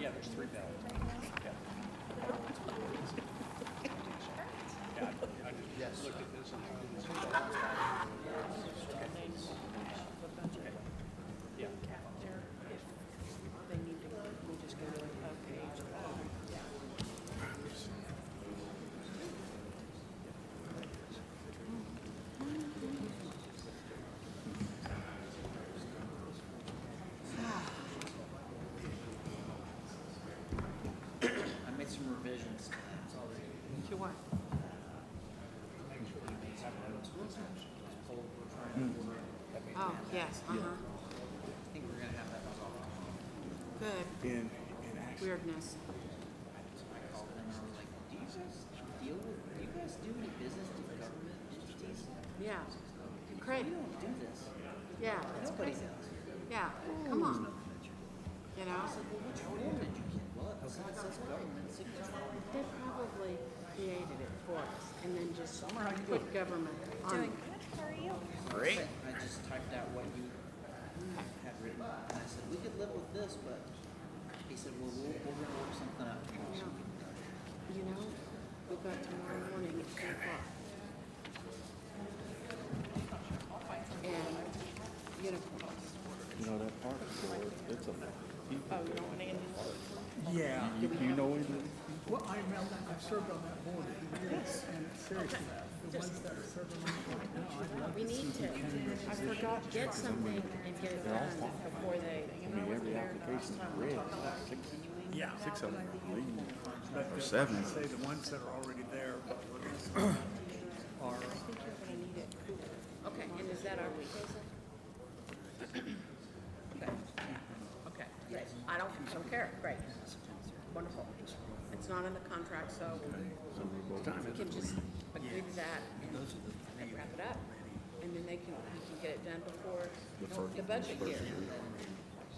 Yeah, there's 3 ballots. Yeah, I looked at this and yeah. They need to, we just go to a page. I made some revisions. That's all they To what? Oh, yes, I think we're gonna have that resolved. good. In Weirdness. I called them and I was like, do you guys do any business with government entities? Yeah. Craig, We don't do this. yeah, it's Nobody crazy. does. Yeah, come on. You know, I said, well, which form did you get? Well, it says government signature. they probably created it for us and then just put government on it. Great. I just typed out what you had written, and I said, we could live with this, but he said, well, we're gonna work something out. You know, we've got tomorrow morning at 10 o'clock. And uniforms. you know that part of the world, it's a Oh, you don't want to end it? Yeah. you know it. Well, I've served on that board for years, and seriously, the ones that are serving on it right now, I'd love We need to, I forgot, get something and get it done before they, I mean, every application is red. yeah. Six of them, I believe, But or 7. I'd say the ones that are already there are, I think you're gonna need it. Okay, and is that our proposal? Okay, okay, great. I don't care, great. Wonderful. It's not in the contract, so we can just agree to that and wrap it up. And then we can get it done before the budget year.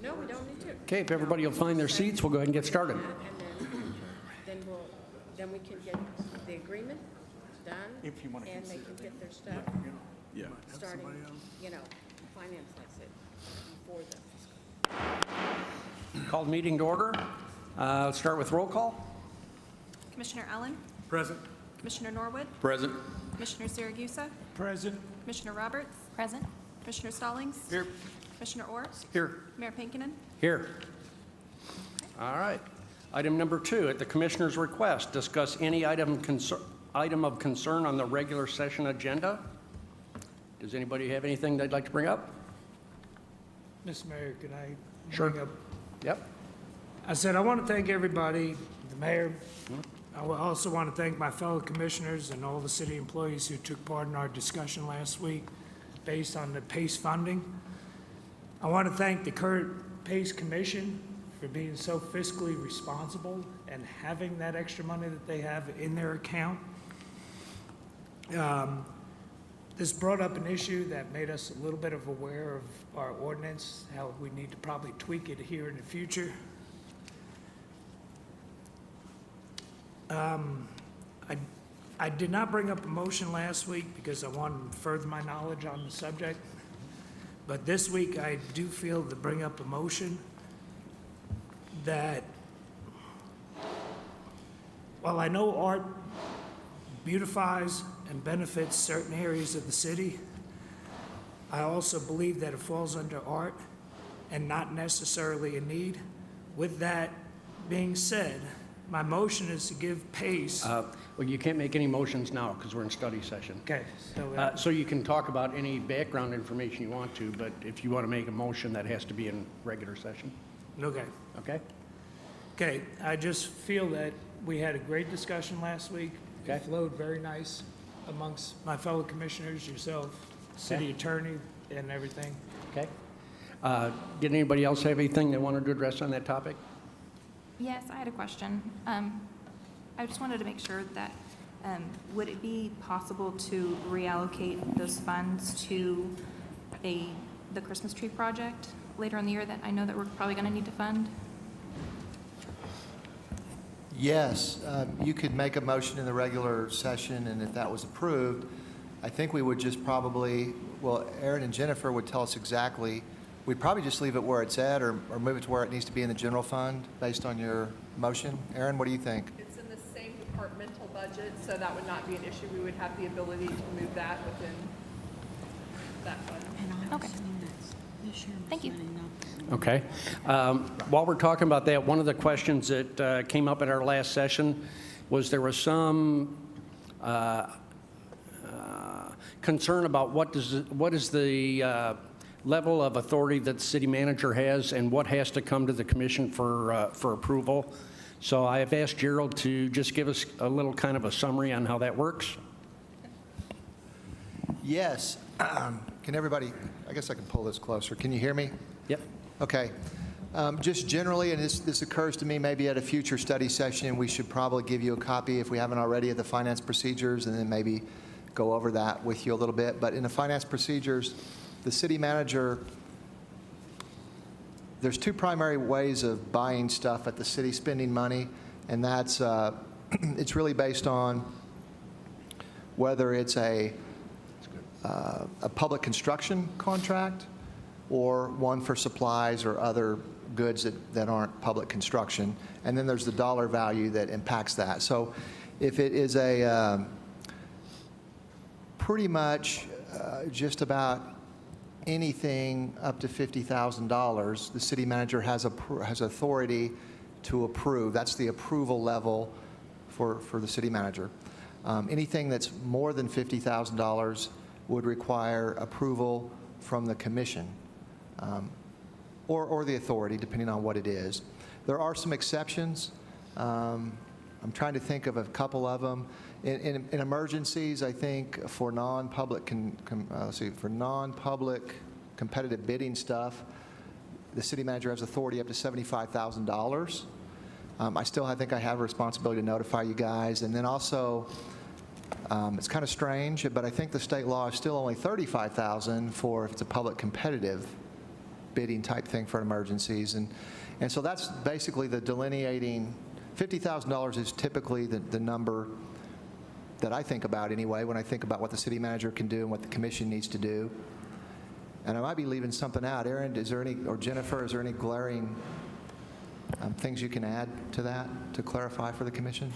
No, we don't need to. Okay, if everybody will find their seats, we'll go ahead and get started. And then we can get the agreement done. If you wanna And they consider can get their stuff you know, Yeah. have starting, somebody else. you know, finance likes it before the fiscal. Call the meeting to order. Let's start with roll call. Commissioner Allen, Present. Commissioner Norwood, Present. Commissioner Siragusa, Present. Commissioner Roberts. Present. Commissioner Stallings. Here. Commissioner Orr, Here. Mayor Pinkinen. Here. All right. Item number 2, at the Commissioner's request, discuss any item of concern on the regular session agenda. Does anybody have anything they'd like to bring up? Mr. Mayor, can I Sure. bring up? Yep. I said, I want to thank everybody, the mayor. I also want to thank my fellow commissioners and all the city employees who took part in our discussion last week based on the PACE funding. I want to thank the current PACE Commission for being so fiscally responsible and having that extra money that they have in their account. This brought up an issue that made us a little bit of aware of our ordinance, how we need to probably tweak it here in the future. I did not bring up a motion last week because I wanted to further my knowledge on the subject. But this week, I do feel to bring up a motion that, while I know art beautifies and benefits certain areas of the city, I also believe that it falls under art and not necessarily a need. With that being said, my motion is to give PACE. Well, you can't make any motions now because we're in study session. Okay, So you can talk about any background information you want to, but if you want to make a motion, that has to be in regular session. okay. Okay? Okay, I just feel that we had a great discussion last week. Okay. It flowed very nice amongst my fellow commissioners, yourself, city attorney, and everything. Okay? Did anybody else have anything they wanted to address on that topic? Yes, I had a question. I just wanted to make sure that, would it be possible to reallocate those funds to the Christmas tree project later in the year that I know that we're probably going to need to fund? Yes, you could make a motion in the regular session, and if that was approved, I think we would just probably, well, Aaron and Jennifer would tell us exactly we'd probably just leave it where it's at or move it to where it needs to be in the general fund based on your motion. Aaron, what do you think? It's in the same departmental budget, so that would not be an issue. We would have the ability to move that within that fund. Okay. Thank you. Okay. While we're talking about that, one of the questions that came up at our last session was there was some concern about what is the level of authority that the city manager has and what has to come to the commission for approval. So I have asked Gerald to just give us a little kind of a summary on how that works. Yes. Can everybody, I guess I can pull this closer. Can you hear me? Yep. Okay. Just generally, and this occurs to me maybe at a future study session, we should probably give you a copy, if we haven't already, of the finance procedures, and then maybe go over that with you a little bit. But in the finance procedures, the city manager, there's two primary ways of buying stuff at the city, spending money, and that's, it's really based on whether it's a public construction contract or one for supplies or other goods that aren't public construction. And then there's the dollar value that impacts that. So if it is a pretty much just about anything up to $50,000, the city manager has authority to approve. That's the approval level for the city manager. Anything that's more than $50,000 would require approval from the commission or the authority, depending on what it is. There are some exceptions. I'm trying to think of a couple of them. In emergencies, I think for non-public competitive bidding stuff, the city manager has authority up to $75,000. I think I have a responsibility to notify you guys. And then also, it's kind of strange, but I think the state law is still only $35,000 for if it's a public competitive bidding type thing for emergencies. And so that's basically the delineating. $50,000 is typically the number that I think about anyway when I think about what the city manager can do and what the commission needs to do. And I might be leaving something out. Aaron, is there any, or Jennifer, is there any glaring things you can add to that to clarify for the commission?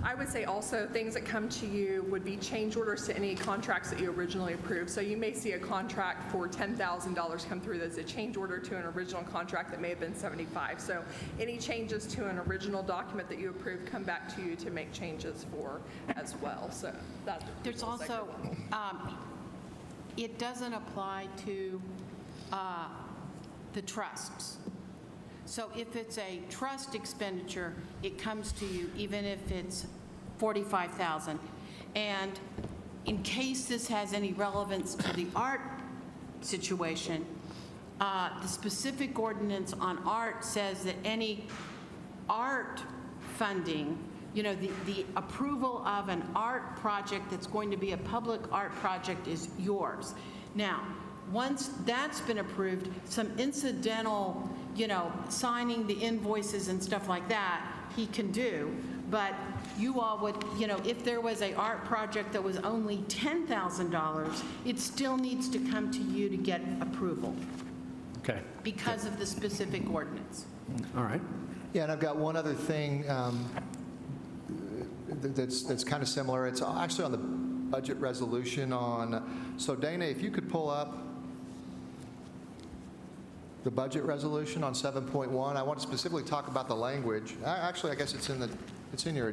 I would say also things that come to you would be change orders to any contracts that you originally approved. So you may see a contract for $10,000 come through that's a change order to an original contract that may have been $75,000. So any changes to an original document that you approved come back to you to make changes for as well. So that's There's also, it doesn't apply to the trusts. So if it's a trust expenditure, it comes to you even if it's $45,000. And in case this has any relevance to the art situation, the specific ordinance on art says that any art funding, the approval of an art project that's going to be a public art project is yours. Now, once that's been approved, some incidental, signing the invoices and stuff like that, he can do. But you all would, if there was an art project that was only $10,000, it still needs to come to you to get approval. Okay. Because of the specific ordinance. All right. Yeah, and I've got one other thing that's kind of similar. It's actually on the budget resolution so Dana, if you could pull up the budget resolution on 7.1. I want to specifically talk about the language. Actually, I guess it's in your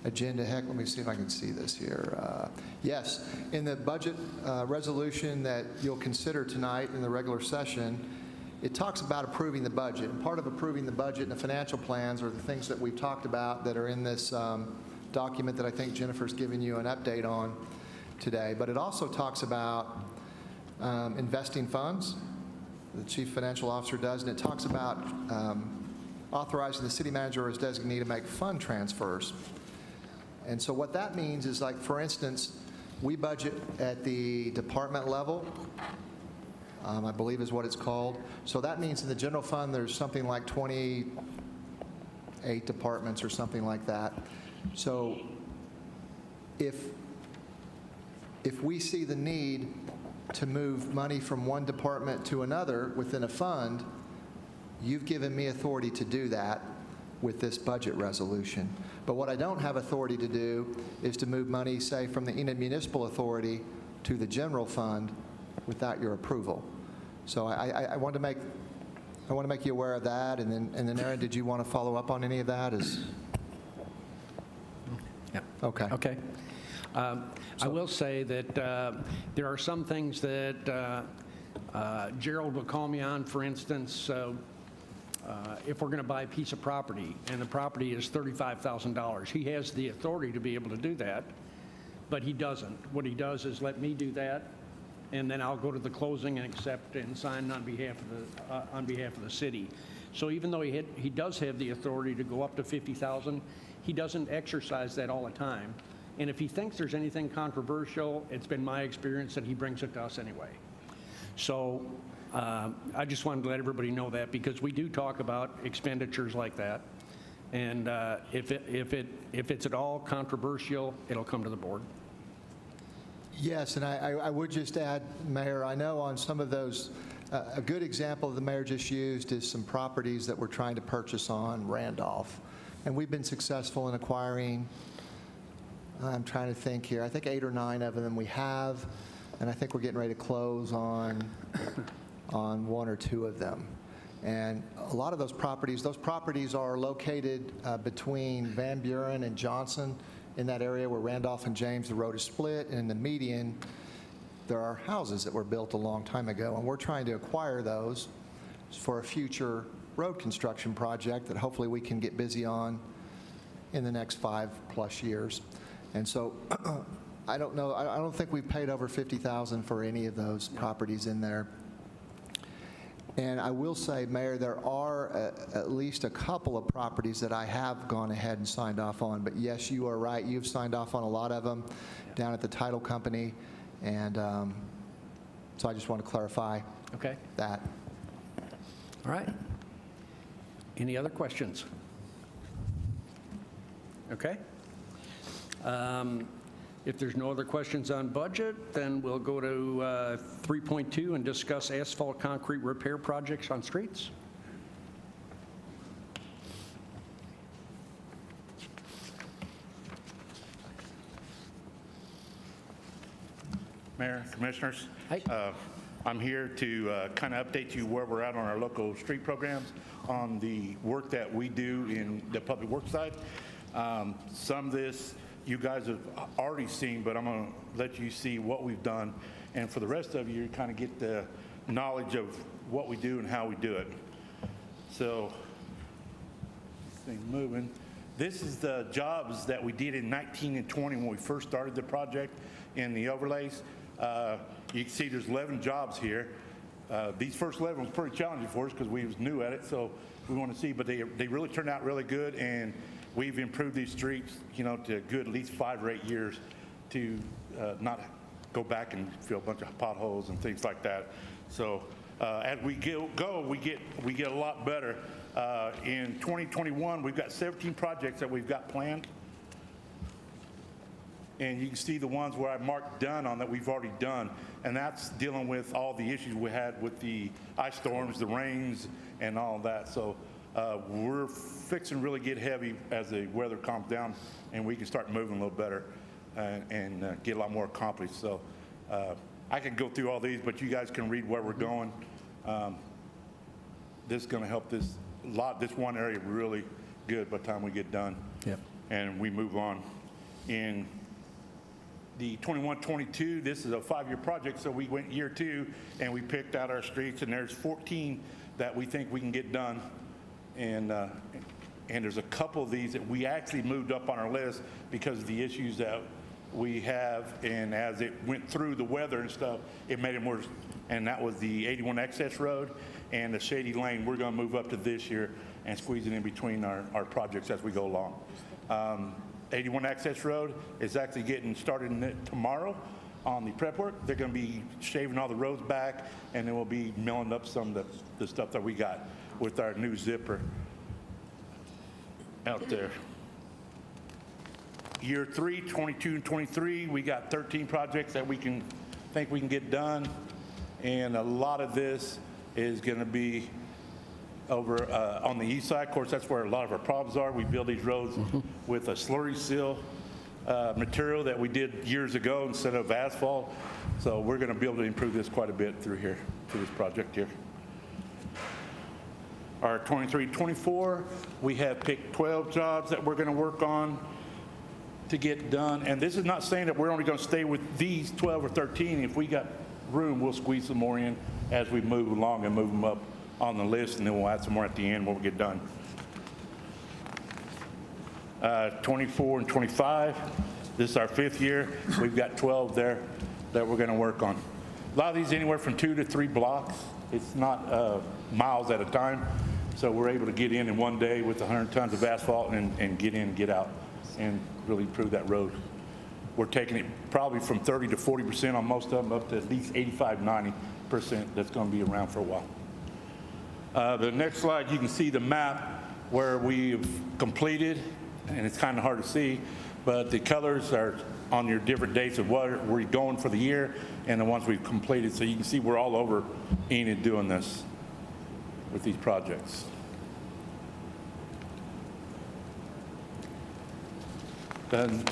agenda. Heck, let me see if I can see this here. Yes, in the budget resolution that you'll consider tonight in the regular session, it talks about approving the budget. And part of approving the budget and the financial plans are the things that we've talked about that are in this document that I think Jennifer's given you an update on today. But it also talks about investing funds. The chief financial officer does, and it talks about authorizing the city manager or his designee to make fund transfers. And so what that means is, like, for instance, we budget at the department level, I believe is what it's called. So that means in the general fund there's something like 28 departments or something like that. So if if we see the need to move money from one department to another within a fund, you've given me authority to do that with this budget resolution. But what I don't have authority to do is to move money, say, from the Enid Municipal Authority to the general fund without your approval. So I want to make you aware of that. And then Aaron, did you want to follow up on any of that? Yeah. Okay. Okay. I will say that there are some things that Gerald will call me on, for instance, if we're going to buy a piece of property and the property is $35,000, he has the authority to be able to do that, but he doesn't. What he does is let me do that, and then I'll go to the closing and accept and sign on behalf of the city. So even though he does have the authority to go up to $50,000, he doesn't exercise that all the time. And if he thinks there's anything controversial, it's been my experience that he brings it to us anyway. So I just wanted to let everybody know that, because we do talk about expenditures like that. And if it's at all controversial, it'll come to the board. Yes, and I would just add, Mayor, I know on some of those, a good example the mayor just used is some properties that we're trying to purchase on Randolph. And we've been successful in acquiring, I'm trying to think here, I think 8 or 9 of them we have, and I think we're getting ready to close on 1 or 2 of them. And a lot of those properties are located between Van Buren and Johnson, in that area where Randolph and James, the road is split, and in the median, there are houses that were built a long time ago, and we're trying to acquire those for a future road construction project that hopefully we can get busy on in the next 5+ years. And so I don't know, I don't think we've paid over $50,000 for any of those properties in there. And I will say, Mayor, there are at least a couple of properties that I have gone ahead and signed off on. But yes, you are right. You've signed off on a lot of them down at the title company. And so I just want to clarify that. All right. Any other questions? Okay. If there's no other questions on budget, then we'll go to 3.2 and discuss asphalt concrete repair projects on streets. Mayor, Commissioners. Hi. I'm here to kind of update you where we're at on our local street programs, on the work that we do in the public works side. Some of this you guys have already seen, but I'm going to let you see what we've done. And for the rest of you, kind of get the knowledge of what we do and how we do it. So, this thing moving. This is the jobs that we did in 19 and 20 when we first started the project in the overlays. You can see there's 11 jobs here. These first 11 was pretty challenging for us because we was new at it, so we want to see, but they really turned out really good, and we've improved these streets, to a good at least 5 or 8 years to not go back and fill a bunch of potholes and things like that. So as we go, we get a lot better. In 2021, we've got 17 projects that we've got planned. And you can see the ones where I marked done on that we've already done. And that's dealing with all the issues we had with the ice storms, the rains, and all that. So we're fixing to really get heavy as the weather calms down and we can start moving a little better and get a lot more accomplished. So I could go through all these, but you guys can read where we're going. This is going to help this one area really good by the time we get done. Yep. And we move on. In the 21-22, this is a 5-year project, so we went year 2 and we picked out our streets, and there's 14 that we think we can get done. And there's a couple of these that we actually moved up on our list because of the issues that we have, and as it went through the weather and stuff, it made it worse. And that was the 81 Access Road and the Shady Lane. We're going to move up to this year and squeeze it in between our projects as we go along. 81 Access Road is actually getting started tomorrow on the prep work. They're going to be shaving all the roads back, and then we'll be milling up some of the stuff that we got with our new zipper out there. Year 3, 22 and 23, we got 13 projects that we can think we can get done. And a lot of this is going to be over on the east side. Of course, that's where a lot of our problems are. We build these roads with a slurry seal material that we did years ago instead of asphalt. So we're going to be able to improve this quite a bit through here, through this project here. Our 23-24, we have picked 12 jobs that we're going to work on to get done. And this is not saying that we're only going to stay with these 12 or 13. If we got room, we'll squeeze some more in as we move along and move them up on the list, and then we'll add some more at the end when we get done. 24 and 25, this is our 5th year. We've got 12 there that we're going to work on. A lot of these anywhere from 2 to 3 blocks. It's not miles at a time, so we're able to get in one day with 100 tons of asphalt and get in, get out, and really improve that road. We're taking it probably from 30 to 40% on most of them, up to at least 85-90% that's going to be around for a while. The next slide, you can see the map where we've completed, and it's kind of hard to see, but the colors are on your different dates of where we're going for the year and the ones we've completed. So you can see we're all over Enid doing this with these projects. Then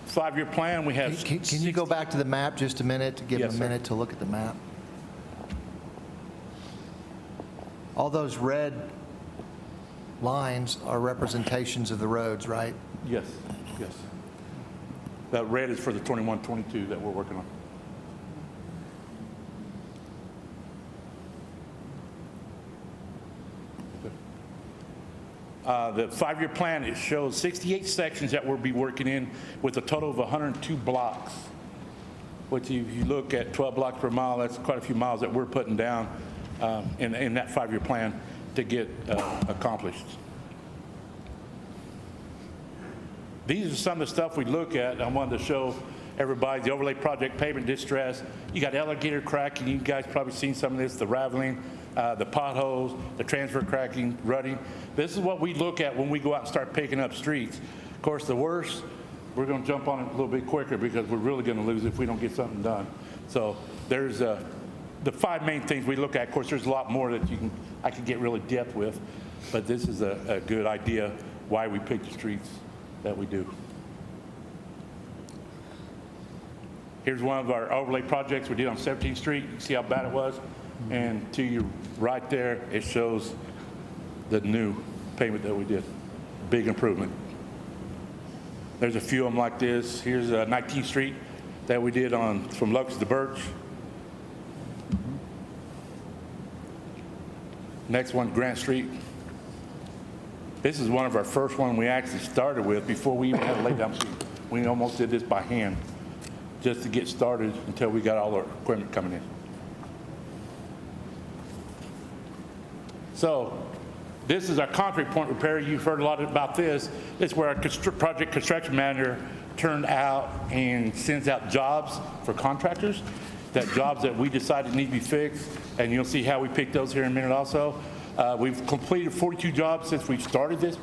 5-year plan, we have. Can you go back to the map just a minute to give Yes, them a sir. minute to look at the map? All those red lines are representations of the roads, right? Yes, yes. That red is for the 21-22 that we're working on. The 5-year plan, it shows 68 sections that we'll be working in with a total of 102 blocks, which if you look at 12 blocks per mile, that's quite a few miles that we're putting down in that 5-year plan to get accomplished. These are some of the stuff we look at. I wanted to show everybody the overlay project pavement distress. You got alligator cracking. You guys probably seen some of this, the raveling, the potholes, the transfer cracking, rutting. This is what we look at when we go out and start picking up streets. Of course, the worst, we're going to jump on it a little bit quicker because we're really going to lose if we don't get something done. So there's the 5 main things we look at. Of course, there's a lot more that I could get really depth with, but this is a good idea why we pick the streets that we do. Here's one of our overlay projects we did on 17th Street. You can see how bad it was. And to your right there, it shows the new pavement that we did. Big improvement. There's a few of them like this. Here's 19th Street that we did from Locust to Birch. Next one, Grant Street. This is one of our first one we actually started with before we even had a lay down sheet. We almost did this by hand just to get started until we got all our equipment coming in. So this is our concrete point repair. You've heard a lot about this. This is where our project construction manager turned out and sends out jobs for contractors, that jobs that we decided need to be fixed, and you'll see how we pick those here in a minute also. We've completed 42 jobs since we've started this.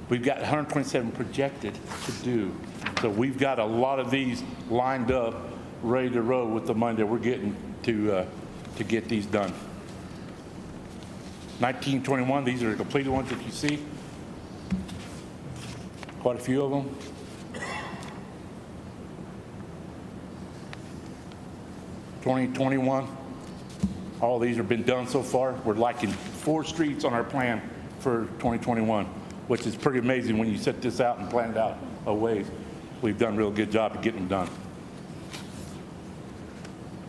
We've got 127 projected to do. So we've got a lot of these lined up, ready to roll with the money that we're getting to get these done. 1921, these are the completed ones that you see. Quite a few of them. (2021), all these have been done so far. We're liking 4 streets on our plan for 2021, which is pretty amazing when you set this out and plan it out a ways. We've done a real good job of getting them done.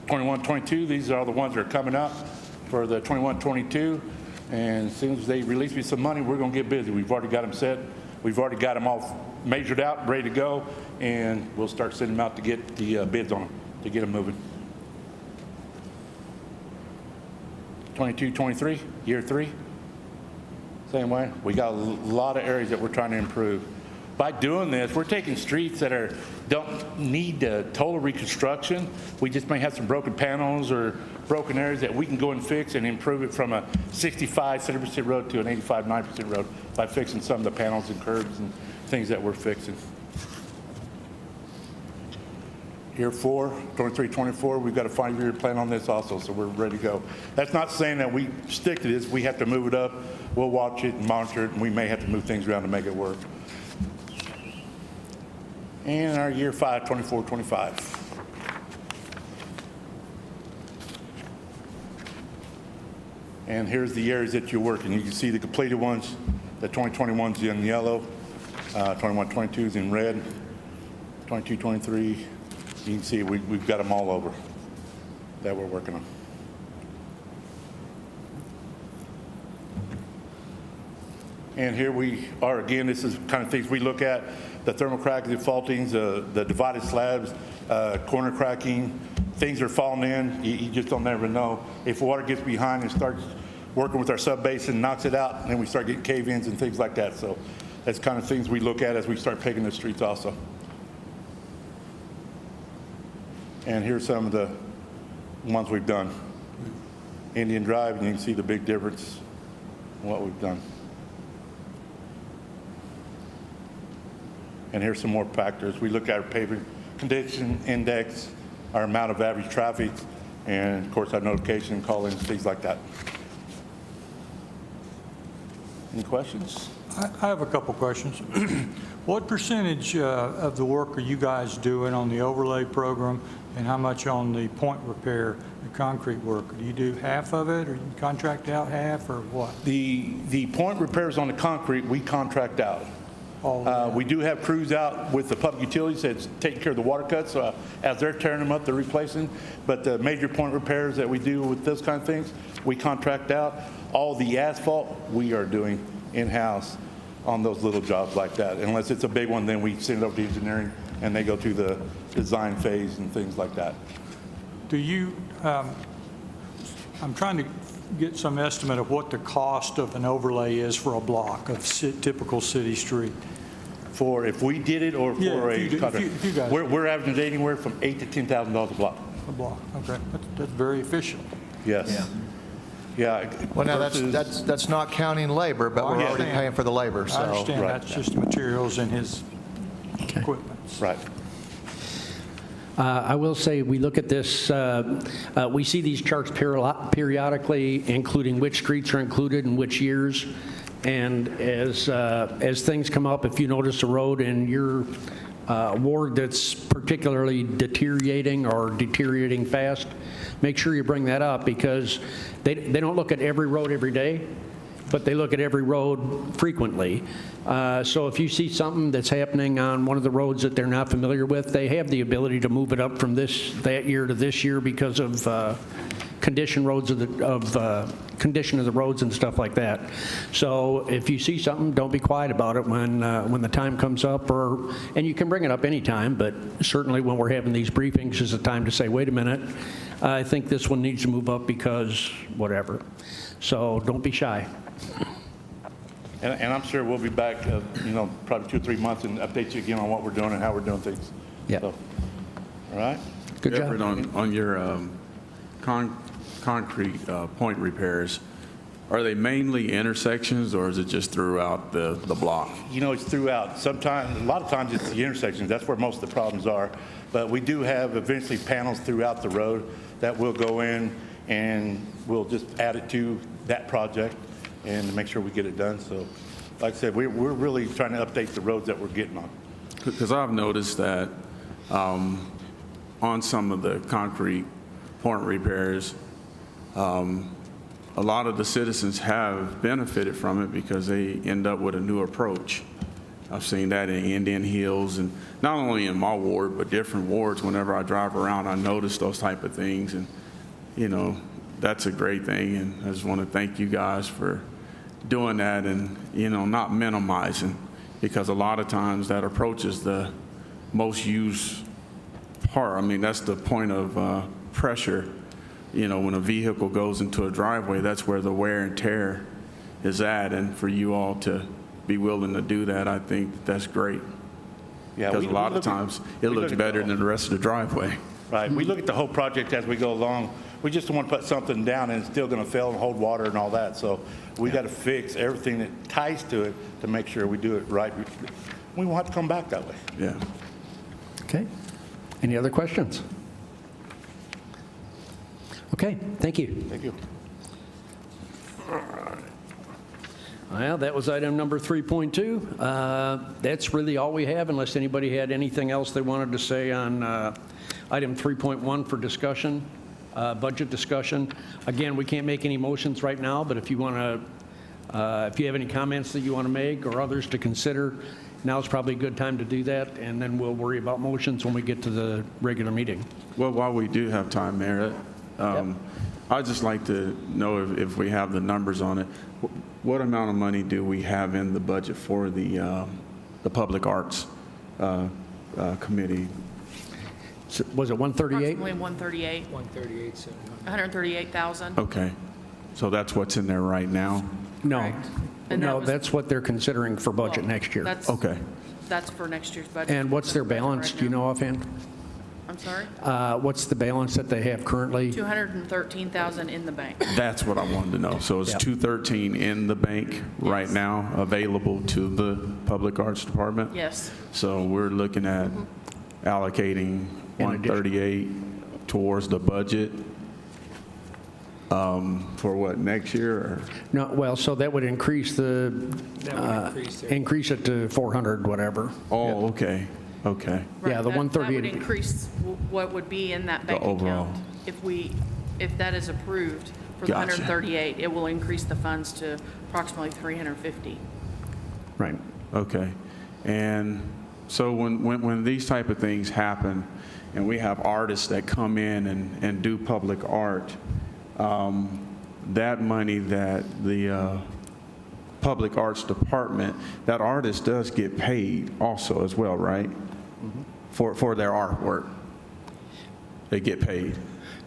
21-22, these are all the ones that are coming up for the 21-22. And as soon as they release me some money, we're going to get busy. We've already got them set. We've already got them all measured out, ready to go, and we'll start sending them out to get the bids on them, to get them moving. 22-23, year 3, same way. We got a lot of areas that we're trying to improve. By doing this, we're taking streets that don't need total reconstruction. We just may have some broken panels or broken areas that we can go and fix and improve it from a 65-70% road to an 85-90% road by fixing some of the panels and curbs and things that we're fixing. year 4, 23, 24, we've got a 5-year plan on this also, so we're ready to go. That's not saying that we stick to this. We have to move it up. We'll watch it and monitor it, and we may have to move things around to make it work. And our year 5, 24, 25. And here's the areas that you're working. You can see the completed ones, the 2021's in yellow, 21, 22's in red, 22, 23. You can see we've got them all over that we're working on. And here we are again. This is kind of things we look at: the thermal cracks, the faultings, the divided slabs, corner cracking. Things are falling in. You just don't never know. If water gets behind and starts working with our sub-basin, knocks it out, and then we start getting cave-ins and things like that. So that's kind of things we look at as we start picking the streets also. And here's some of the ones we've done. Indian Drive, and you can see the big difference in what we've done. And here's some more factors. We look at our paving condition index, our amount of average traffic, and of course our notification, call-ins, things like that. Any questions? I have a couple questions. What percentage of the work are you guys doing on the overlay program, and how much on the point repair, the concrete work? Do you do half of it, or you contract out half, or what? The point repairs on the concrete, we contract out. All of We do have crews out with the public utilities that's taking care of the water cuts. As they're tearing them up, they're replacing. But the major point repairs that we do with those kind of things, we contract out. All the asphalt, we are doing in-house on those little jobs like that. Unless it's a big one, then we send it over to engineering, and they go through the design phase and things like that. Do you, I'm trying to get some estimate of what the cost of an overlay is for a block of typical city street. For if we did it, or for Yeah, if a you do- contract? if you guys We're averaging anywhere from $8,000 to $10,000 a block. A block, okay. That's very efficient. Yes. Yeah. Well, now, versus- that's not counting labor, but I we're already understand. paying for the labor, so. I understand, right. that's just materials and his equipment. Right. I will say, we look at this, we see these charts periodically, including which streets are included in which years. And as things come up, if you notice a road in your ward that's particularly deteriorating or deteriorating fast, make sure you bring that up, because they don't look at every road every day, but they look at every road frequently. So if you see something that's happening on one of the roads that they're not familiar with, they have the ability to move it up from that year to this year because of condition of the roads and stuff like that. So if you see something, don't be quiet about it when the time comes up, and you can bring it up anytime, but certainly when we're having these briefings is the time to say, wait a minute, I think this one needs to move up because whatever. So don't be shy. And I'm sure we'll be back, probably 2 or 3 months and update you again on what we're doing and how we're doing things. Yeah. So, all right? Good job. Jeffrey, on your concrete point repairs, are they mainly intersections, or is it just throughout the block? It's throughout. Sometimes, a lot of times it's the intersections. That's where most of the problems are. But we do have eventually panels throughout the road that will go in, and we'll just add it to that project and make sure we get it done. So, like I said, we're really trying to update the roads that we're getting on. Because I've noticed that on some of the concrete point repairs, a lot of the citizens have benefited from it because they end up with a new approach. I've seen that in Indian Hills, and not only in my ward, but different wards. Whenever I drive around, I notice those type of things, and that's a great thing. And I just want to thank you guys for doing that, and not minimizing, because a lot of times that approach is the most used part. I mean, that's the point of pressure. When a vehicle goes into a driveway, that's where the wear and tear is at. And for you all to be willing to do that, I think that's great. Yeah, Because a lot of times it looks better than the rest of the driveway. Right. We look at the whole project as we go along. We just don't want to put something down and it's still going to fail and hold water and all that. So we got to fix everything that ties to it to make sure we do it right. We won't have to come back that way. Yeah. Okay. Any other questions? Okay, thank you. Thank you. Well, that was item number 3.2. That's really all we have, unless anybody had anything else they wanted to say on item 3.1 for discussion, budget discussion. Again, we can't make any motions right now, but if you want to, if you have any comments that you want to make or others to consider, now's probably a good time to do that, and then we'll worry about motions when we get to the regular meeting. Well, while we do have time, Mayor, I'd just like to know if we have the numbers on it. What amount of money do we have in the budget for the Public Arts Committee? Was it 138? Approximately 138. 138,000. Okay, so that's what's in there right now? No. Correct. And that No, was- that's what they're considering for budget Well, next year. Okay. That's for next year's budget. And what's their balance, Right do you now. know offhand? I'm sorry? What's the balance that they have currently? 213,000 in the bank. That's what I wanted to know. So it's Yep. 213 in the bank right Yes. now, available to the Public Arts Department? Yes. So we're looking at allocating In addition. 138 towards the budget for what, next year? Or? No, well, so that would increase the, increase it to 400, whatever. Oh, okay, okay. Yeah, the Right, that 138 would increase what would be in that bank overall. account. If that is approved for the Gotcha. 138, it will increase the funds to approximately 350. Right. Okay. And so when these type of things happen, and we have artists that come in and do public art, that money that the Public Arts Department, that artist does get paid also as well, right? For their artwork. They get paid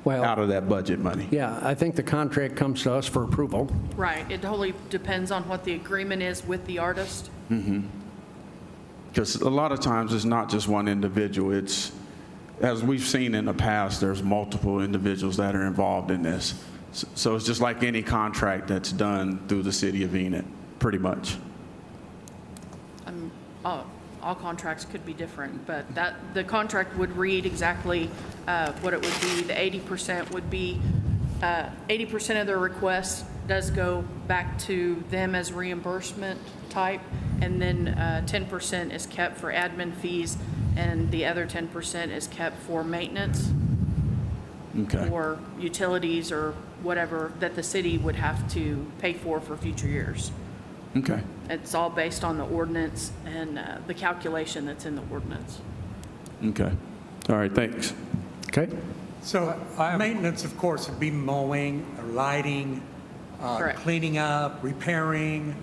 Well, out of that budget money. yeah, I think the contract comes to us for approval. Right. It totally depends on what the agreement is with the artist. Because a lot of times it's not just one individual. It's, as we've seen in the past, there's multiple individuals that are involved in this. So it's just like any contract that's done through the city of Enid, pretty much. All contracts could be different, but the contract would read exactly what it would be. The 80% would be, 80% of their requests does go back to them as reimbursement type, and then 10% is kept for admin fees, and the other 10% is kept for maintenance Okay. or utilities or whatever that the city would have to pay for future years. Okay. It's all based on the ordinance and the calculation that's in the ordinance. Okay. All right, thanks. Okay? So maintenance, of course, would be mowing, or lighting, Correct. cleaning up, repairing.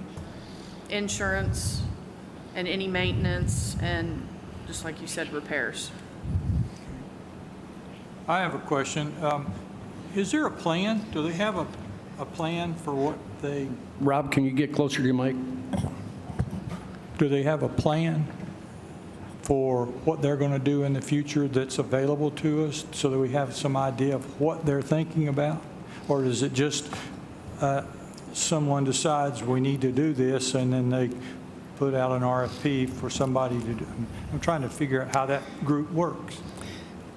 Insurance and any maintenance and, just like you said, repairs. I have a question. Is there a plan? Do they have a plan for what they, Rob, can you get closer to your mic? do they have a plan for what they're going to do in the future that's available to us so that we have some idea of what they're thinking about? Or is it just someone decides we need to do this and then they put out an RFP for somebody to do? I'm trying to figure out how that group works.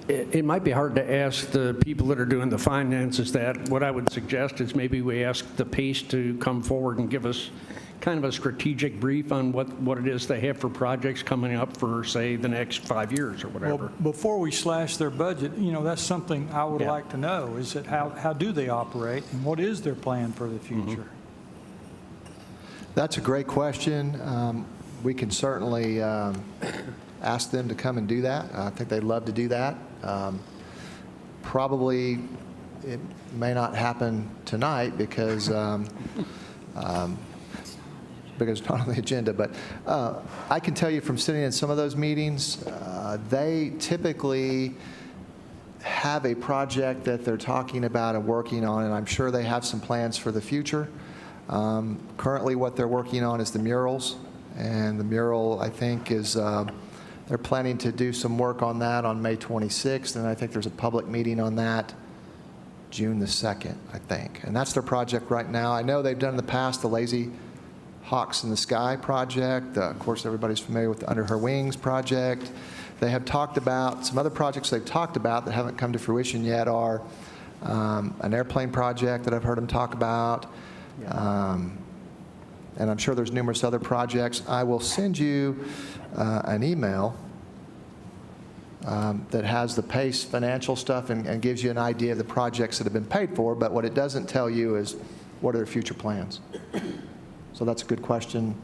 It might be hard to ask the people that are doing the finances that. What I would suggest is maybe we ask the PACE to come forward and give us kind of a strategic brief on what it is they have for projects coming up for, say, the next 5 years or whatever. Well, before we slash their budget, that's something I would Yeah. like to know, is that how do they operate and what is their plan for the future? That's a great question. We can certainly ask them to come and do that. I think they'd love to do that. Probably it may not happen tonight because it's not on the agenda, but I can tell you from sitting in some of those meetings, they typically have a project that they're talking about and working on, and I'm sure they have some plans for the future. Currently, what they're working on is the murals, and the mural, I think, is they're planning to do some work on that on May 26th, and I think there's a public meeting on that June the 2nd, I think. And that's their project right now. I know they've done in the past the Lazy Hawks in the Sky project. Of course, everybody's familiar with the Under Her Wings project. They have talked about, some other projects they've talked about that haven't come to fruition yet are an airplane project that I've heard them talk about. And I'm sure there's numerous other projects. I will send you an email that has the PACE financial stuff and gives you an idea of the projects that have been paid for, but what it doesn't tell you is what are their future plans. So that's a good question.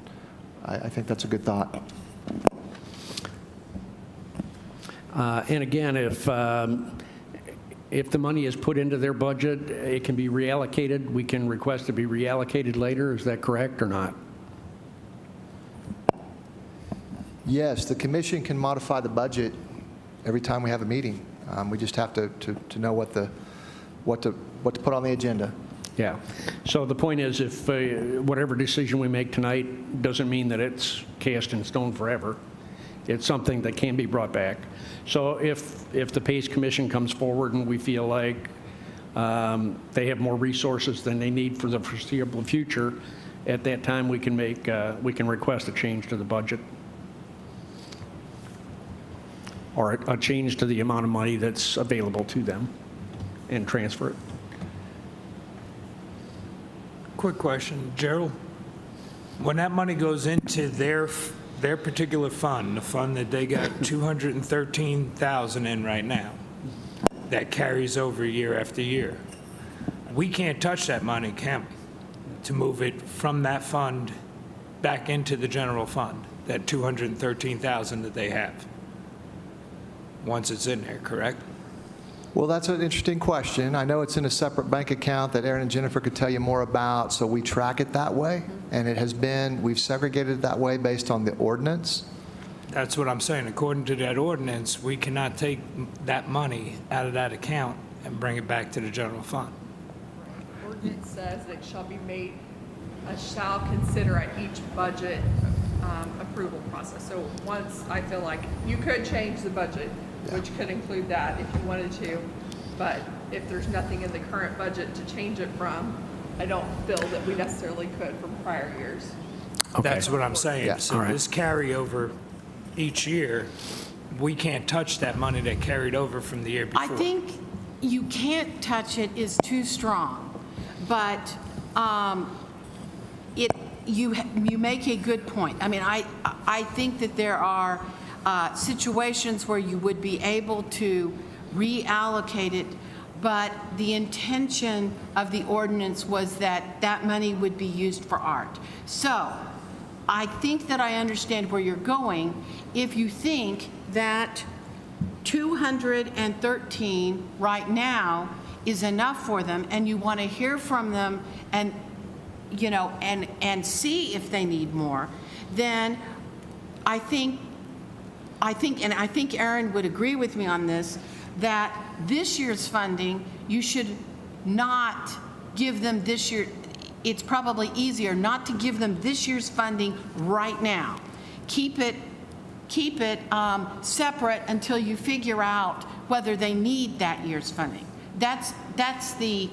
I think that's a good thought. And again, if the money is put into their budget, it can be reallocated. We can request to be reallocated later. Is that correct or not? Yes, the commission can modify the budget every time we have a meeting. We just have to know what to put on the agenda. Yeah. So the point is, if whatever decision we make tonight doesn't mean that it's cast in stone forever. It's something that can be brought back. So if the PACE Commission comes forward and we feel like they have more resources than they need for the foreseeable future, at that time we can request a change to the budget or a change to the amount of money that's available to them and transfer it. Quick question, Gerald. When that money goes into their particular fund, the fund that they got 213,000 in right now, that carries over year after year, we can't touch that money, can we? To move it from that fund back into the general fund, that 213,000 that they have, once it's in there, correct? Well, that's an interesting question. I know it's in a separate bank account that Aaron and Jennifer could tell you more about, so we track it that way. And it has been, we've segregated it that way based on the ordinance. That's what I'm saying. According to that ordinance, we cannot take that money out of that account and bring it back to the general fund. Ordinance says it shall be made, shall consider at each budget approval process. So once, I feel like you could change the budget, which could include that if you wanted to, but if there's nothing in the current budget to change it from, I don't feel that we necessarily could from prior years. Okay. That's what I'm saying. Yeah. So All right. this carryover each year, we can't touch that money that carried over from the year before. I think you can't touch it is too strong, but you make a good point. I mean, I think that there are situations where you would be able to reallocate it, but the intention of the ordinance was that that money would be used for art. So I think that I understand where you're going. If you think that 213 right now is enough for them, and you want to hear from them and, you know, and see if they need more, then I think Aaron would agree with me on this, that this year's funding, you should not give them this year. It's probably easier not to give them this year's funding right now. Keep it separate until you figure out whether they need that year's funding. That's the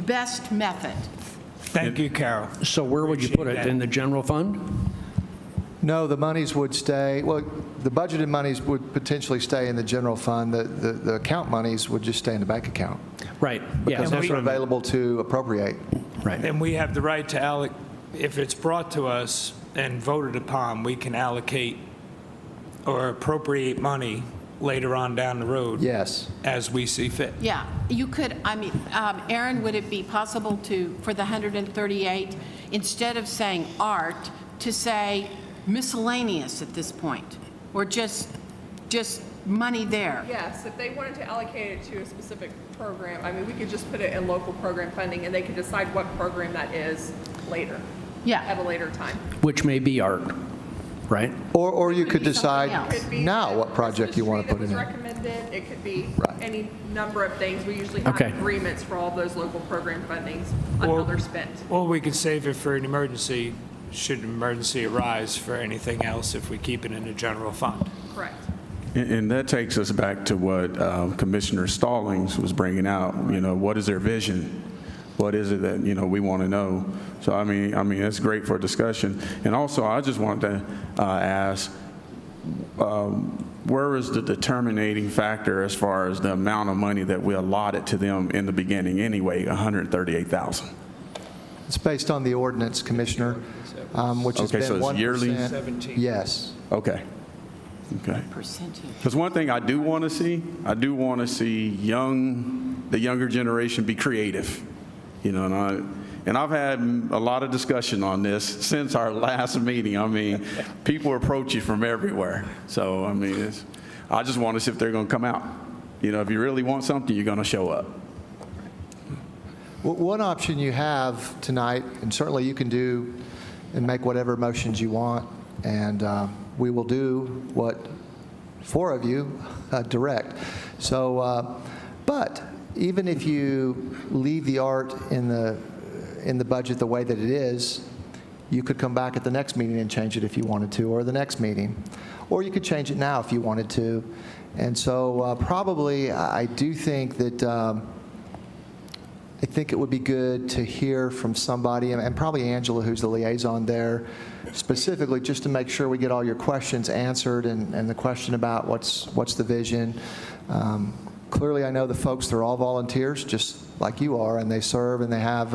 best method. Thank you, Carol. So where would you put it? In the general fund? No, the monies would stay, well, the budgeted monies would potentially stay in the general fund. The account monies would just stay in the bank account. Right. Yeah, Because that's those what are I meant. available to appropriate. Right. And we have the right to if it's brought to us and voted upon, we can allocate or appropriate money later on down the road. Yes. As we see fit. Yeah, you could, I mean, Aaron, would it be possible for the 138, instead of saying art, to say miscellaneous at this point? Or just money there? Yes, if they wanted to allocate it to a specific program, I mean, we could just put it in local program funding, and they could decide what program that is later, Yeah. at a later time. Which may be art, right? Or you could be something decide else. Could be now the what project you want to put Christmas it tree in. that was recommended, it could be Right. any number of things. We usually have Okay. agreements for all those local program fundings until they're spent. Or we could save it for an emergency, should an emergency arise for anything else if we keep it in the general fund. Correct. And that takes us back to what Commissioner Stallings was bringing out. You know, what is their vision? What is it that, you know, we want to know? So, I mean, it's great for a discussion. And also, I just wanted to ask, where is the determining factor as far as the amount of money that we allotted to them in the beginning anyway, $138,000? It's based on the ordinance, Commissioner, which has Okay, been so it's 1%. yearly? Yes. Okay. Okay. Percentage. Because one thing I do want to see, the younger generation be creative, you know, and I've had a lot of discussion on this since our last meeting. I mean, people approach you from everywhere. So, I mean, I just want to see if they're going to come out. You know, if you really want something, you're going to show up. Well, one option you have tonight, and certainly you can do and make whatever motions you want, and we will do what 4 of you direct. So, but even if you leave the art in the budget the way that it is, you could come back at the next meeting and change it if you wanted to, or the next meeting. Or you could change it now if you wanted to. And so probably I do think that I think it would be good to hear from somebody, and probably Angela, who's the liaison there, specifically just to make sure we get all your questions answered, and the question about what's the vision. Clearly, I know the folks, they're all volunteers, just like you are, and they serve, and they have,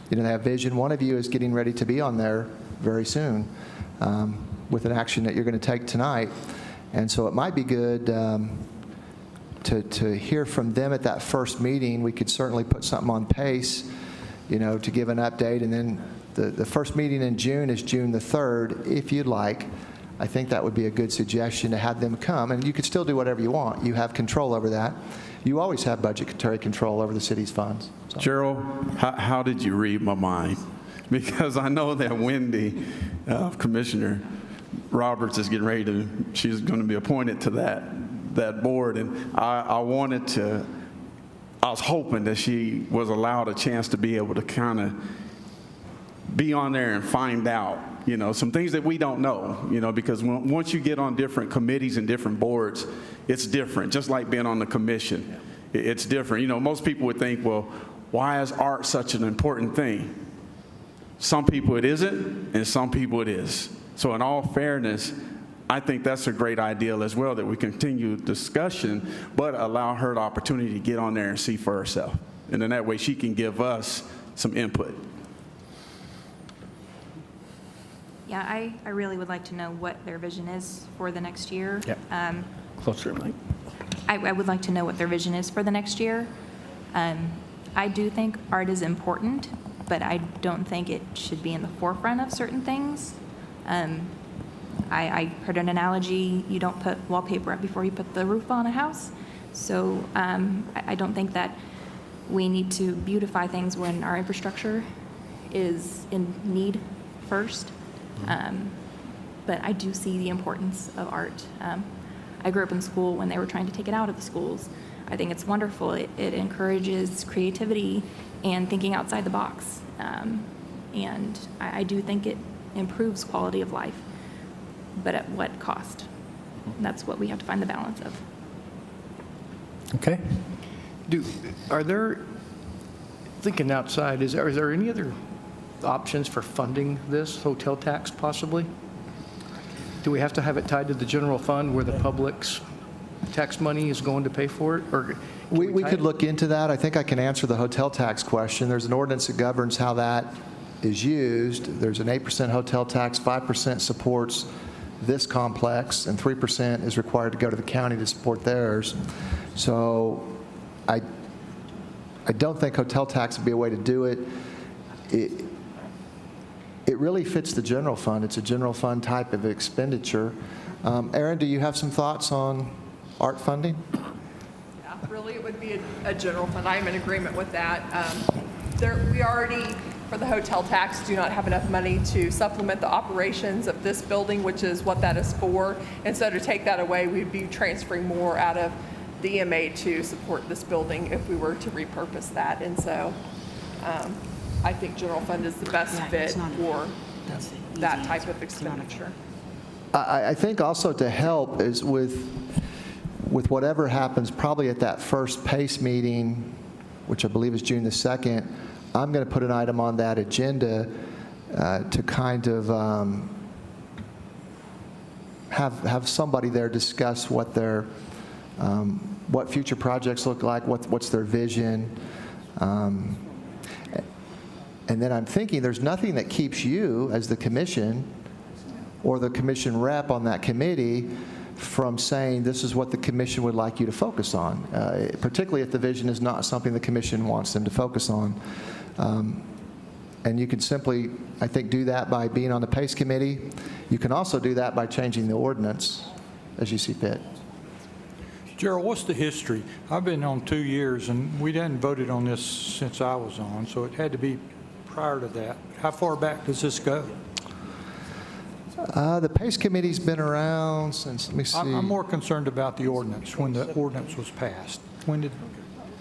they have vision. One of you is getting ready to be on there very soon with an action that you're going to take tonight. And so it might be good to hear from them at that first meeting. We could certainly put something on pace, to give an update. And then the first meeting in June is June the 3rd, if you'd like. I think that would be a good suggestion to have them come. And you could still do whatever you want. You have control over that. You always have budgetary control over the city's funds. So. Gerald, how did you read my mind? Because I know that Wendy, Commissioner Roberts, is getting ready to, she's going to be appointed to that board. And I was hoping that she was allowed a chance to be able to kind of be on there and find out, some things that we don't know, because once you get on different committees and different boards, it's different. Just like being on the commission, it's different. Most people would think, well, why is art such an important thing? Some people it isn't, and some people it is. So in all fairness, I think that's a great ideal as well, that we continue discussion, but allow her the opportunity to get on there and see for herself. And then that way she can give us some input. Yeah, I really would like to know what their vision is for the next year. Yeah. Closer, Mike. I would like to know what their vision is for the next year. I do think art is important, but I don't think it should be in the forefront of certain things. I heard an analogy, you don't put wallpaper up before you put the roof on a house. So I don't think that we need to beautify things when our infrastructure is in need first. But I do see the importance of art. I grew up in school when they were trying to take it out of the schools. I think it's wonderful. It encourages creativity and thinking outside the box. And I do think it improves quality of life. But at what cost? That's what we have to find the balance of. Okay. Are there, thinking outside, is there any other options for funding this hotel tax possibly? Do we have to have it tied to the general fund where the public's tax money is going to pay for it? Or we could look into that. I think I can answer the hotel tax question. There's an ordinance that governs how that is used. There's an 8% hotel tax, 5% supports this complex, and 3% is required to go to the county to support theirs. So I don't think hotel tax would be a way to do it. It really fits the general fund. It's a general fund type of expenditure. Aaron, do you have some thoughts on art funding? Yeah, really, it would be a general fund. I am in agreement with that. We already, for the hotel tax, do not have enough money to supplement the operations of this building, which is what that is for. And so to take that away, we'd be transferring more out of the EMA to support this building if we were to repurpose that. And so I think general fund is the best fit for that type of expenditure. I think also to help is with whatever happens probably at that first PACE meeting, which I believe is June the 2nd, I'm going to put an item on that agenda to kind of have somebody there discuss what their, what future projects look like, what's their vision. And then I'm thinking there's nothing that keeps you as the commission or the commission rep on that committee from saying this is what the commission would like you to focus on, particularly if the vision is not something the commission wants them to focus on. And you can simply, I think, do that by being on the PACE committee. You can also do that by changing the ordinance as you see fit. Gerald, what's the history? I've been on 2 years, and we hadn't voted on this since I was on, so it had to be prior to that. How far back does this go? The PACE committee's been around since, let me see. I'm more concerned about the ordinance, when the ordinance was passed. When did,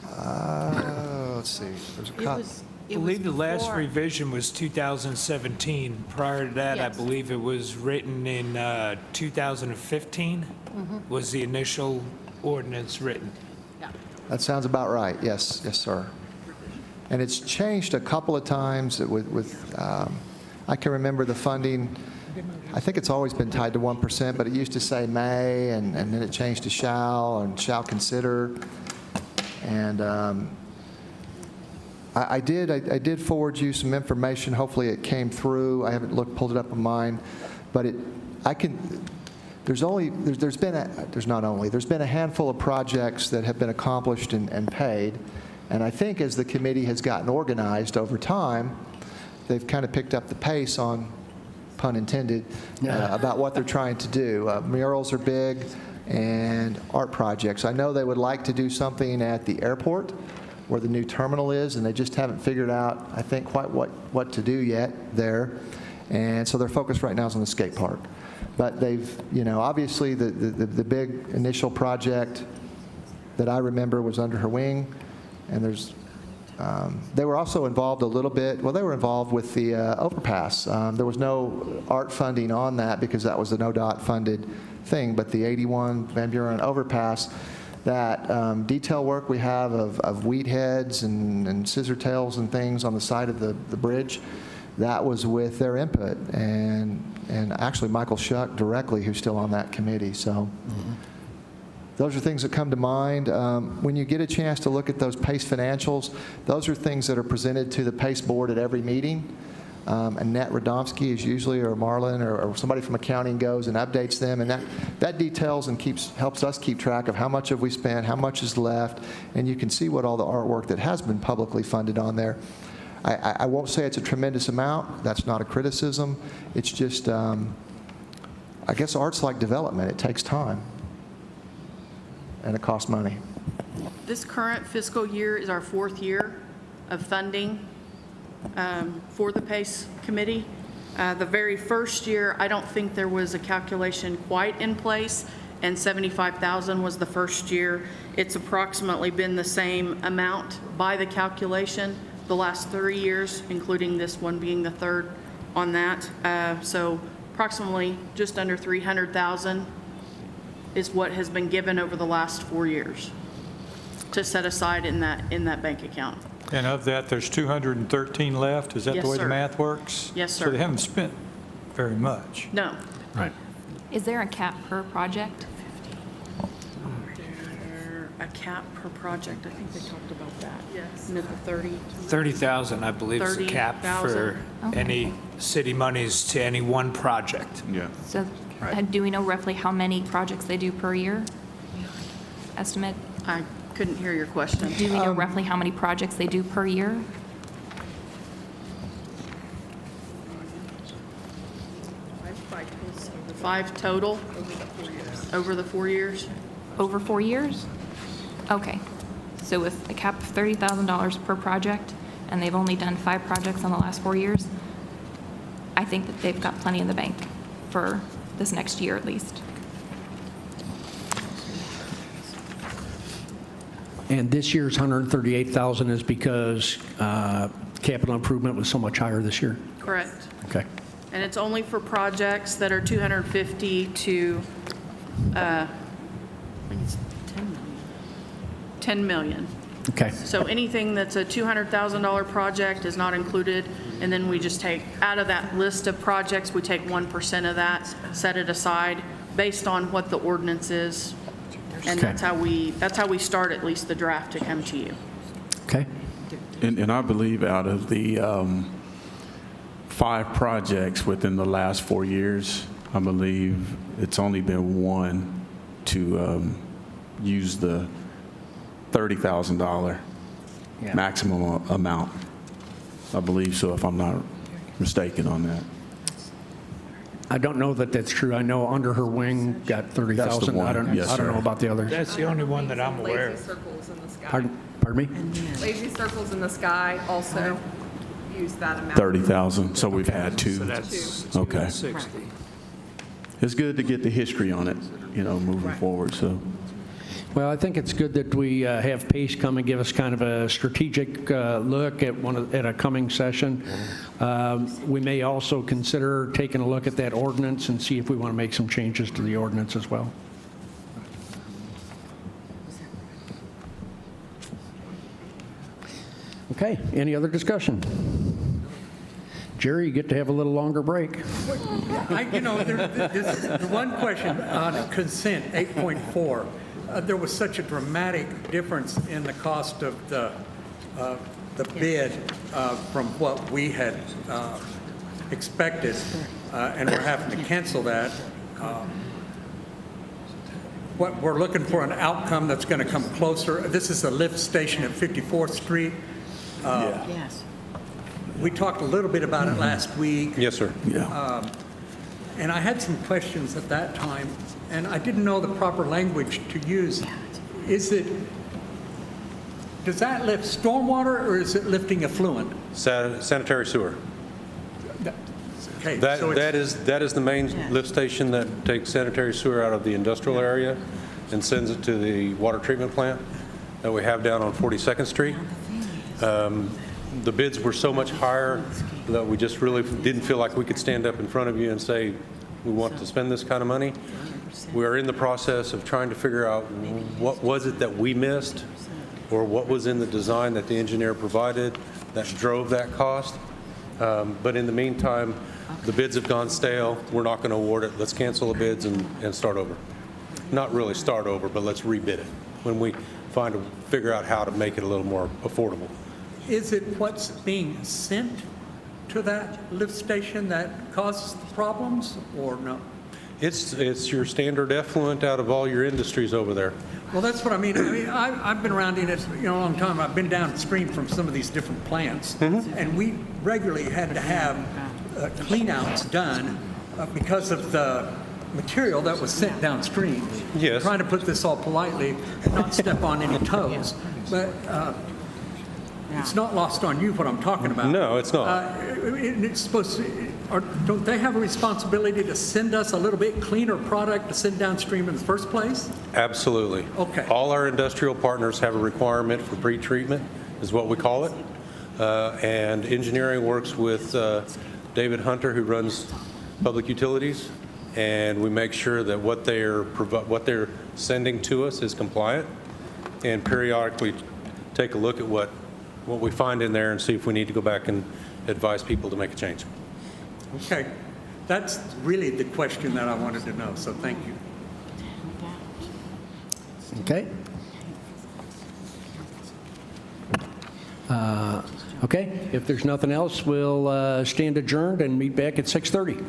Let's see. There's a copy. I believe the last revision was 2017. Prior to that, I Yes. believe it was written in 2015 was the initial ordinance written. That sounds about right. Yes, yes, sir. And it's changed a couple of times I can remember the funding. I think it's always been tied to 1%, but it used to say may, and then it changed to shall, and shall consider. And I did forward you some information. Hopefully it came through. I haven't pulled it up on mine, but there's been a handful of projects that have been accomplished and paid. And I think as the committee has gotten organized over time, they've kind of picked up the pace on, pun intended, about what they're trying to do. Murals are big, and art projects. I know they would like to do something at the airport where the new terminal is, and they just haven't figured out, I think, quite what to do yet there. And so their focus right now is on the skate park. But they've, obviously the big initial project that I remember was under her wing, and they were also involved a little bit, they were involved with the overpass. There was no art funding on that because that was the NODOT funded thing, but the 81 Van Buren overpass, that detail work we have of weed heads and scissor tails and things on the side of the bridge, that was with their input, and actually Michael Shuck directly, who's still on that committee. So those are things that come to mind. When you get a chance to look at those PACE financials, those are things that are presented to the PACE board at every meeting. Annette Radomski is usually, or Marlon, or somebody from accounting goes and updates them, and that details and helps us keep track of how much have we spent, how much is left, and you can see what all the artwork that has been publicly funded on there. I won't say it's a tremendous amount. That's not a criticism. It's just, I guess art's like development. It takes time, and it costs money. This current fiscal year is our 4th year of funding for the PACE committee. The very first year, I don't think there was a calculation quite in place, and $75,000 was the first year. It's approximately been the same amount by the calculation the last 3 years, including this one being the third on that. So approximately just under $300,000 is what has been given over the last 4 years to set aside in that bank account. and of that, there's 213 left? Is that Yes, the way the sir. math works? Yes, So sir. they haven't spent very much. No. Right. Is there a cap per project? A cap per project, I think they talked about that. Yes. The 30. 30,000, I believe, is the cap for 30,000. any city monies to any one project. Yeah. So do we know roughly how many projects they do per year? Estimate? I couldn't hear your question. Do we know roughly how many projects they do per year? Five total over the 4 years. Over 4 years? Okay. So with a cap of $30,000 per project, and they've only done 5 projects in the last 4 years, I think that they've got plenty in the bank for this next year at least. And this year's 138,000 is because capital improvement was so much higher this year? Correct. Okay. And it's only for projects that are 250 to, I think it's 10 million. Okay. So anything that's a $200,000 project is not included, and then we just take, out of that list of projects, we take 1% of that, set it aside based on what the ordinance is. And Okay. that's how we start at least the draft to come to you. Okay? And I believe out of the 5 projects within the last 4 years, I believe it's only been one to use the $30,000 Yeah. maximum amount. I believe so, if I'm not mistaken on that. I don't know that that's true. I know Under Her Wing got 30,000. one. I don't Yes, know sir. about the others. That's the only one that I'm aware Lazy of. circles in the sky. Pardon me? Lazy circles in the sky also use that amount. 30,000, so we've had 2. So that's Okay. 60. It's good to get the history on it, moving forward, so. Well, I think it's good that we have Pace come and give us kind of a strategic look at a coming session. We may also consider taking a look at that ordinance and see if we want to make some changes to the ordinance as well. Okay, any other discussion? Jerry, you get to have a little longer break. The one question on consent, 8.4, there was such a dramatic difference in the cost of the bid from what we had expected, and we're having to cancel that. What we're looking for an outcome that's going to come closer. This is a lift station at 54th Street. Yes. We talked a little bit about it last week. Yes, sir. Yeah. And I had some questions at that time, and I didn't know the proper language to use. Does that lift stormwater, or is it lifting effluent? Sanitary sewer. Okay, so it's- That is the main lift station that takes sanitary sewer out of the industrial area and sends it to the water treatment plant that we have down on 42nd Street. The bids were so much higher that we just really didn't feel like we could stand up in front of you and say, we want to spend this kind of money. We are in the process of trying to figure out what was it that we missed, or what was in the design that the engineer provided that drove that cost. But in the meantime, the bids have gone stale. We're not going to award it. Let's cancel the bids and start over. Not really start over, but let's rebid it when we figure out how to make it a little more affordable. Is it what's being sent to that lift station that causes the problems, or no? It's your standard effluent out of all your industries over there. Well, that's what I mean. I've been around in it a long time. I've been downstream from some of these different plants, and we regularly had to have clean-outs done because of the material that was sent downstream. Yes. Trying to put this all politely and not step on any toes. But it's not lost on you what I'm talking about. No, it's not. It's supposed to, or don't they have a responsibility to send us a little bit cleaner product to send downstream in the first place? Absolutely. Okay. All our industrial partners have a requirement for pre-treatment, is what we call it. And engineering works with David Hunter, who runs public utilities, and we make sure that what they're sending to us is compliant, and periodically take a look at what we find in there and see if we need to go back and advise people to make a change. Okay. That's really the question that I wanted to know, so thank you. Okay. Okay, if there's nothing else, we'll stand adjourned and meet back at 6:30.